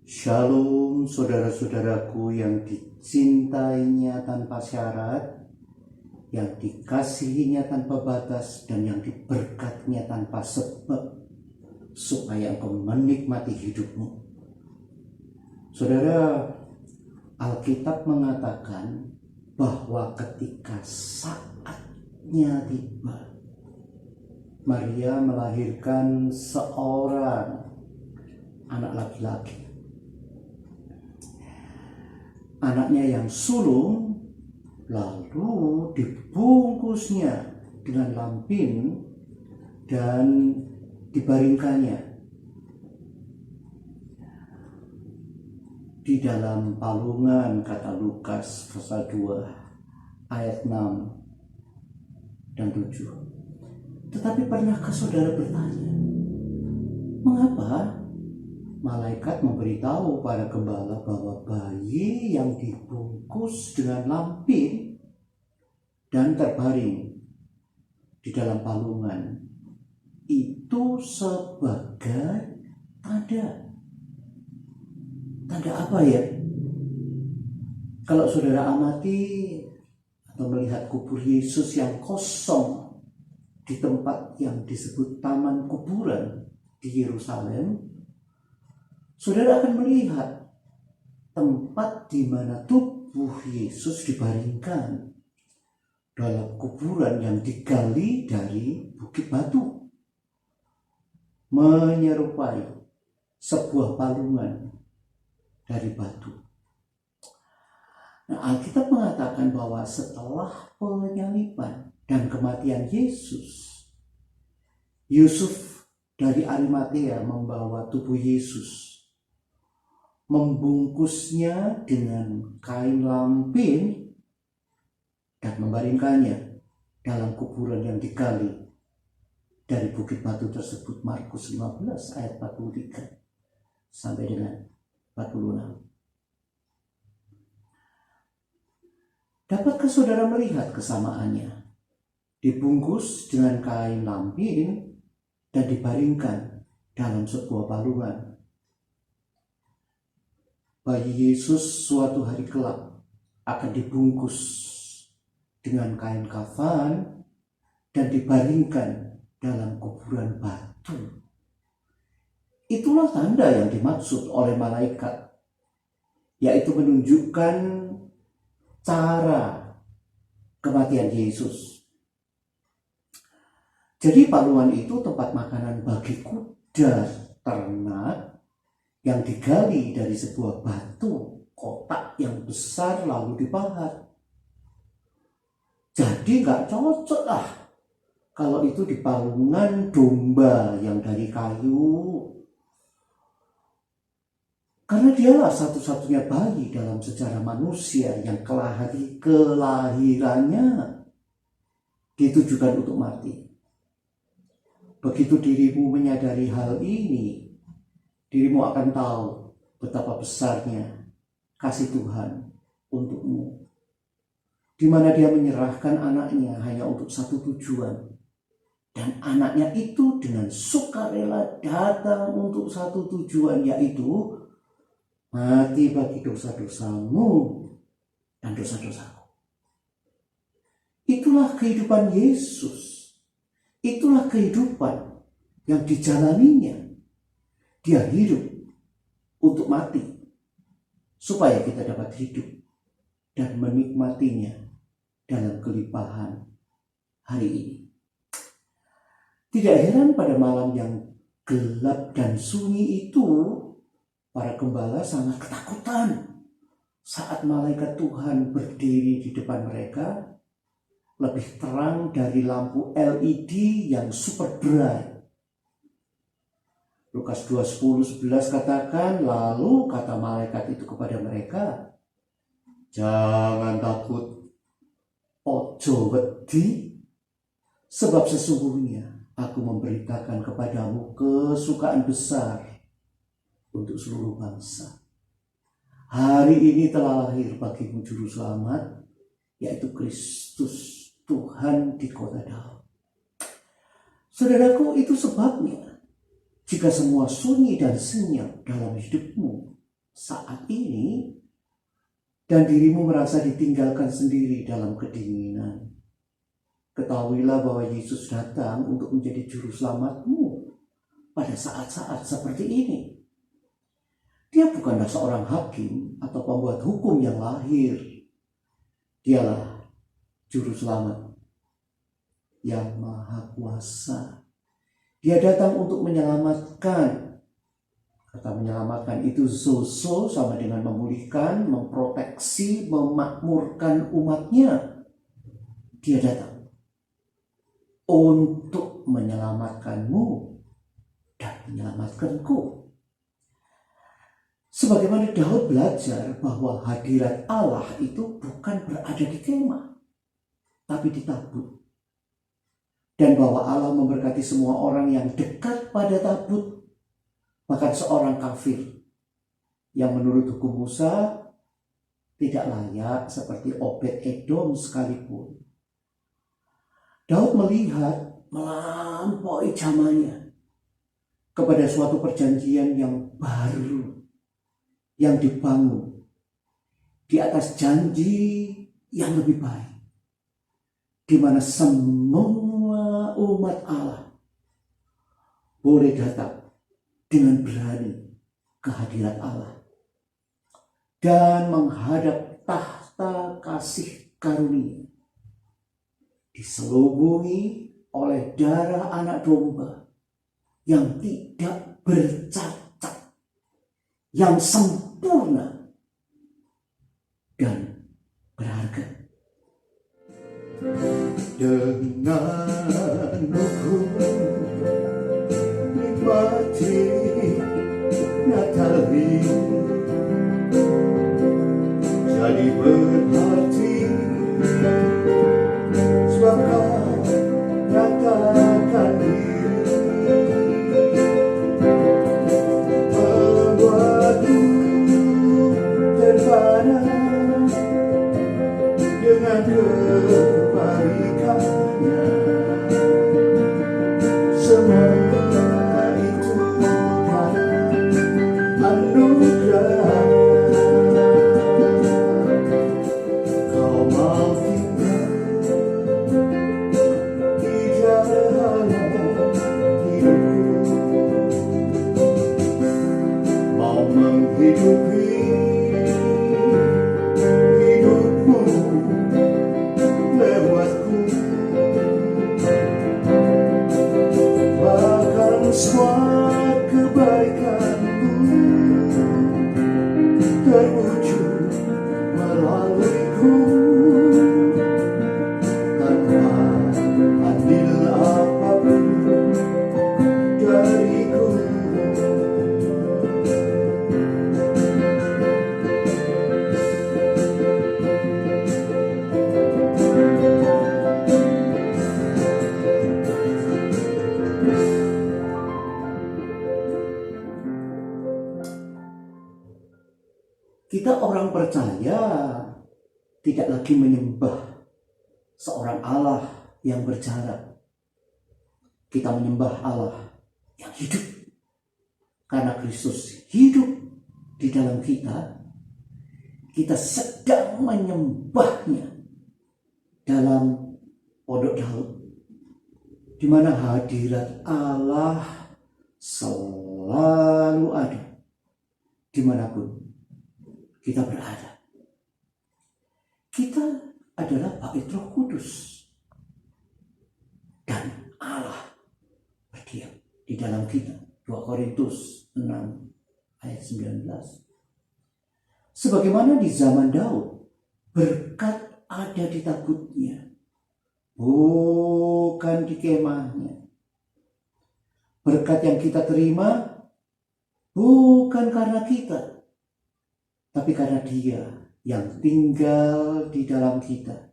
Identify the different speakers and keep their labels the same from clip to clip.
Speaker 1: Shalom saudara-saudaraku yang dicintainya tanpa syarat, yang dikasihinya tanpa batas, dan yang diberkatinya tanpa sebab, supaya engkau menikmati hidupmu. Saudara, Alkitab mengatakan bahwa ketika saatnya tiba, Maria melahirkan seorang anak laki-laki. Anaknya yang sulung lalu dibungkusnya dengan lampin dan dibaringkannya di dalam palungan, kata Lukas pasal 2 ayat 6 dan 7. Tetapi pernahkah saudara bertanya, mengapa malaikat memberitahu para gembala bahwa bayi yang dibungkus dengan lampin dan terbaring di dalam palungan itu sebagai tanda? Tanda apa ya? Kalau saudara amati atau melihat kubur Yesus yang kosong di tempat yang disebut Taman Kuburan di Yerusalem, saudara akan melihat tempat di mana tubuh Yesus dibaringkan dalam kuburan yang digali dari bukit batu, menyerupai sebuah palungan dari batu. Nah, Alkitab mengatakan bahwa setelah penyaliban dan kematian Yesus, Yusuf dari Arimatea membawa tubuh Yesus, membungkusnya dengan kain lampin dan membaringkannya dalam kuburan yang digali dari bukit batu tersebut. Markus 15 ayat 43 sampai dengan 46. Dapatkah saudara melihat kesamaannya? Dibungkus dengan kain lampin dan dibaringkan dalam sebuah palungan. Bayi Yesus suatu hari kelak akan dibungkus dengan kain kafan dan dibaringkan dalam kuburan batu. Itulah tanda yang dimaksud oleh malaikat, yaitu menunjukkan cara kematian Yesus. Jadi palungan itu tempat makanan bagi kuda ternak yang digali dari sebuah batu kotak yang besar lalu dipahat. Jadi gak cocok lah kalau itu di palungan domba yang dari kayu. Karena dialah satu-satunya bayi dalam sejarah manusia yang kelahirannya ditujukan untuk mati. Begitu dirimu menyadari hal ini, dirimu akan tahu betapa besarnya kasih Tuhan untukmu, di mana Dia menyerahkan anaknya hanya untuk satu tujuan, dan anaknya itu dengan sukarela datang untuk satu tujuan, yaitu mati bagi dosa-dosamu dan dosa-dosaku. Itulah kehidupan Yesus. Itulah kehidupan yang dijalaninya. Dia hidup untuk mati, supaya kita dapat hidup dan menikmatinya dalam kelimpahan hari ini. Tidak heran pada malam yang gelap dan sunyi itu, para gembala sangat ketakutan saat malaikat Tuhan berdiri di depan mereka, lebih terang dari lampu LED yang super bright. Lukas 2:10-11 katakan, lalu kata malaikat itu kepada mereka, jangan takut, ojo wedi, sebab sesungguhnya aku memberitakan kepadamu kesukaan besar untuk seluruh bangsa. Hari ini telah lahir bagimu juru selamat, yaitu Kristus Tuhan di kota Daud. Saudaraku, itu sebabnya jika semua sunyi dan senyap dalam hidupmu, saat ini dan dirimu merasa ditinggalkan sendiri dalam kedinginan, ketahuilah bahwa Yesus datang untuk menjadi juru selamatmu pada saat-saat seperti ini. Dia bukanlah seorang hakim atau pembuat hukum yang lahir. Dialah juru selamat yang maha kuasa. Dia datang untuk menyelamatkan. Kata menyelamatkan itu zozo, sama dengan memulihkan, memproteksi, memakmurkan umatnya. Dia datang untuk menyelamatkanmu dan menyelamatkanku. Sebagaimana Daud belajar bahwa hadirat Allah itu bukan berada di kemah, tapi di tabut. Dan bahwa Allah memberkati semua orang yang dekat pada tabut, bahkan seorang kafir yang menurut hukum Musa tidak layak seperti Obed-Edom sekalipun. Daud melihat melampaui zamannya kepada suatu perjanjian yang baru yang dibangun di atas janji yang lebih baik, di mana semua umat Allah boleh datang dengan berani ke hadirat Allah dan menghadap tahta kasih karunia, diselubungi oleh darah anak domba yang tidak bercacat, yang sempurna dan berharga. Dengan hukum nikmati Natal ini jadi berarti, sebab kau nyatakan diri membuatku terpana dengan kebaikannya. Semua itu karena anugerah. Kau mau tinggal di dalam hidupku, mau menghidupi hidupmu lewatku, bahkan semua kebaikanmu terwujud melaluiku, tanpa adil apapun dariku. Kita orang percaya tidak lagi menyembah seorang Allah yang berjarak. Kita menyembah Allah yang hidup. Karena Kristus hidup di dalam kita, kita sedang menyembahnya dalam pondok Daud, di mana hadirat Allah selalu ada dimanapun kita berada. Kita adalah bait Roh Kudus dan Allah berdiam di dalam kita. 2 Korintus 6 ayat 19. Sebagaimana di zaman Daud, berkat ada di tabutnya, bukan di kemahnya. Berkat yang kita terima bukan karena kita, tapi karena Dia yang tinggal di dalam kita.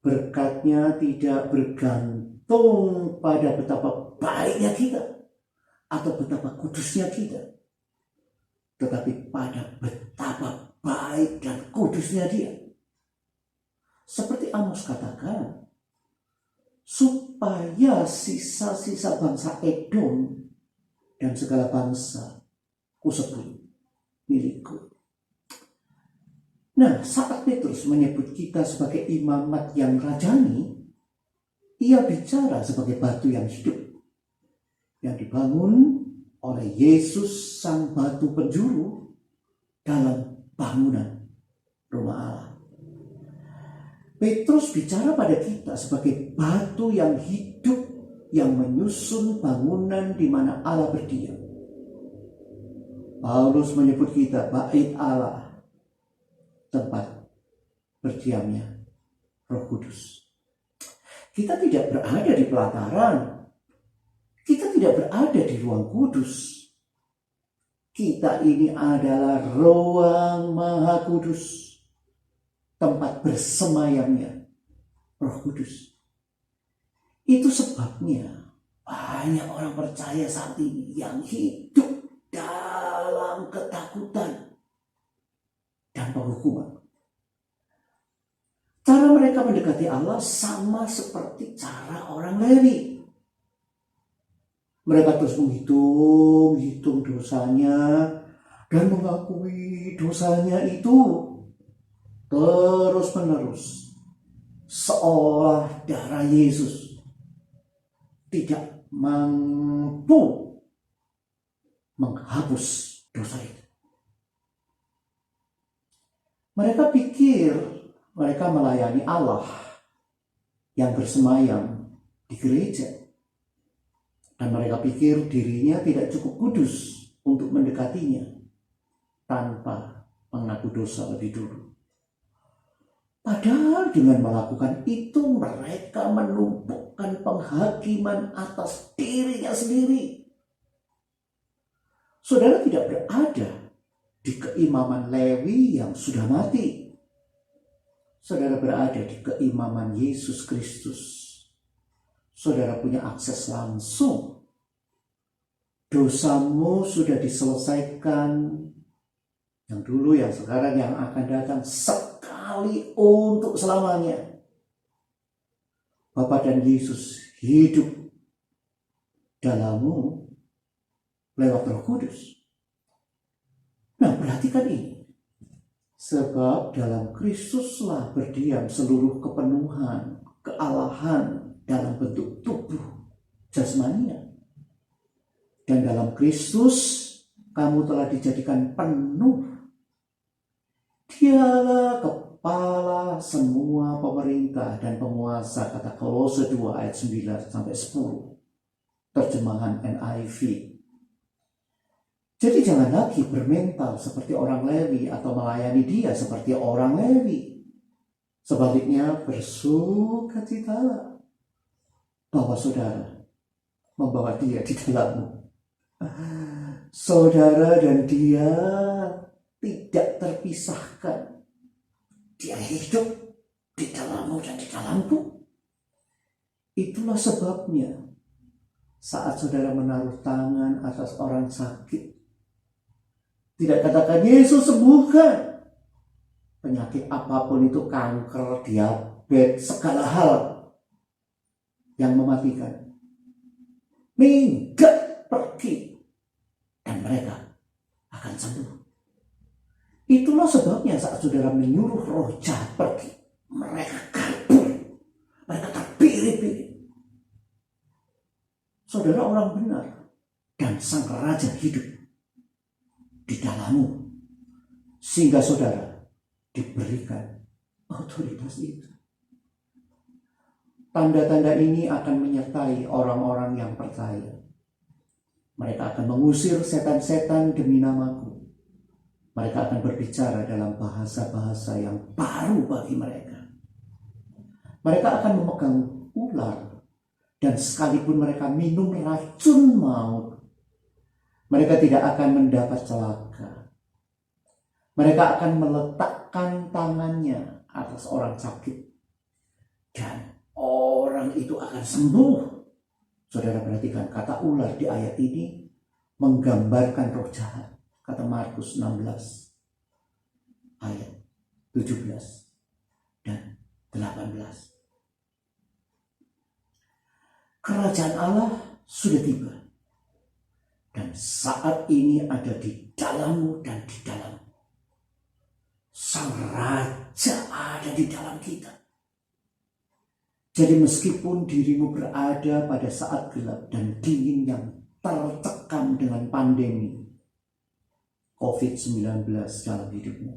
Speaker 1: Berkatnya tidak bergantung pada betapa baiknya kita atau betapa kudusnya kita, tetapi pada betapa baik dan kudusnya Dia. Seperti Amos katakan, supaya sisa-sisa bangsa Edom dan segala bangsa kusebut milikku. Nah, saat Petrus menyebut kita sebagai imamat yang rajani, ia bicara sebagai batu yang hidup, yang dibangun oleh Yesus sang batu penjuru dalam bangunan rumah Allah. Petrus bicara pada kita sebagai batu yang hidup, yang menyusun bangunan di mana Allah berdiam. Paulus menyebut kita bait Allah, tempat berdiamnya Roh Kudus. Kita tidak berada di pelataran. Kita tidak berada di ruang kudus. Kita ini adalah ruang Maha Kudus, tempat bersemayamnya Roh Kudus. Itu sebabnya banyak orang percaya saat ini yang hidup dalam ketakutan dan penghukuman. Cara mereka mendekati Allah sama seperti cara orang Lewi. Mereka terus menghitung dosanya dan mengakui dosanya itu terus menerus, seolah darah Yesus tidak mampu menghapus dosa itu. Mereka pikir mereka melayani Allah yang bersemayam di gereja. Dan mereka pikir dirinya tidak cukup kudus untuk mendekatinya tanpa mengaku dosa lebih dulu. Padahal dengan melakukan itu mereka menumpukan penghakiman atas dirinya sendiri. Saudara tidak berada di keimaman Lewi yang sudah mati. Saudara berada di keimaman Yesus Kristus. Saudara punya akses langsung. Dosamu sudah diselesaikan. Yang dulu, yang sekarang, yang akan datang, sekali untuk selamanya. Bapa dan Yesus hidup dalammu lewat Roh Kudus. Nah, perhatikan ini. Sebab dalam Kristuslah berdiam seluruh kepenuhan, kealahan dalam bentuk tubuh jasmania. Dan dalam Kristus kamu telah dijadikan penuh. Dialah kepala semua pemerintah dan penguasa, kata Kolose 2 ayat 9-10. Terjemahan NIV. Jadi jangan lagi bermental seperti orang Lewi atau melayani dia seperti orang Lewi. Sebaliknya bersukacitalah bahwa saudara membawa dia di dalammu. Saudara dan dia tidak terpisahkan. Dia hidup di dalammu dan di dalamku. Itulah sebabnya saat saudara menaruh tangan atas orang sakit, tidak katakan Yesus sembuhkan. Penyakit apapun itu, kanker, diabetes, segala hal yang mematikan. Minggat pergi dan mereka akan sembuh. Itulah sebabnya saat saudara menyuruh roh jahat pergi, mereka kabur, mereka terpilih-pilih. Saudara orang benar dan sang raja hidup di dalammu, sehingga saudara diberikan otoritas itu. Tanda-tanda ini akan menyertai orang-orang yang percaya. Mereka akan mengusir setan-setan demi namaku. Mereka akan berbicara dalam bahasa-bahasa yang baru bagi mereka. Mereka akan memegang ular, dan sekalipun mereka minum racun maut, mereka tidak akan mendapat celaka. Mereka akan meletakkan tangannya atas orang sakit, dan orang itu akan sembuh. Saudara perhatikan, kata ular di ayat ini menggambarkan roh jahat. Kata Markus 16 ayat 17 dan 18. Kerajaan Allah sudah tiba. Dan saat ini ada di dalammu dan di dalam Sang Raja ada di dalam kita. Jadi meskipun dirimu berada pada saat gelap dan dingin yang tertekan dengan pandemi COVID-19 dalam hidupmu,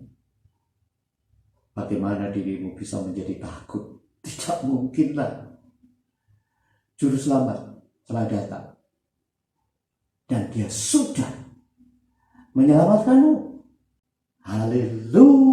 Speaker 1: bagaimana dirimu bisa menjadi takut? Tidak mungkinlah. Juru selamat telah datang dan dia sudah menyelamatkanmu. Haleluya.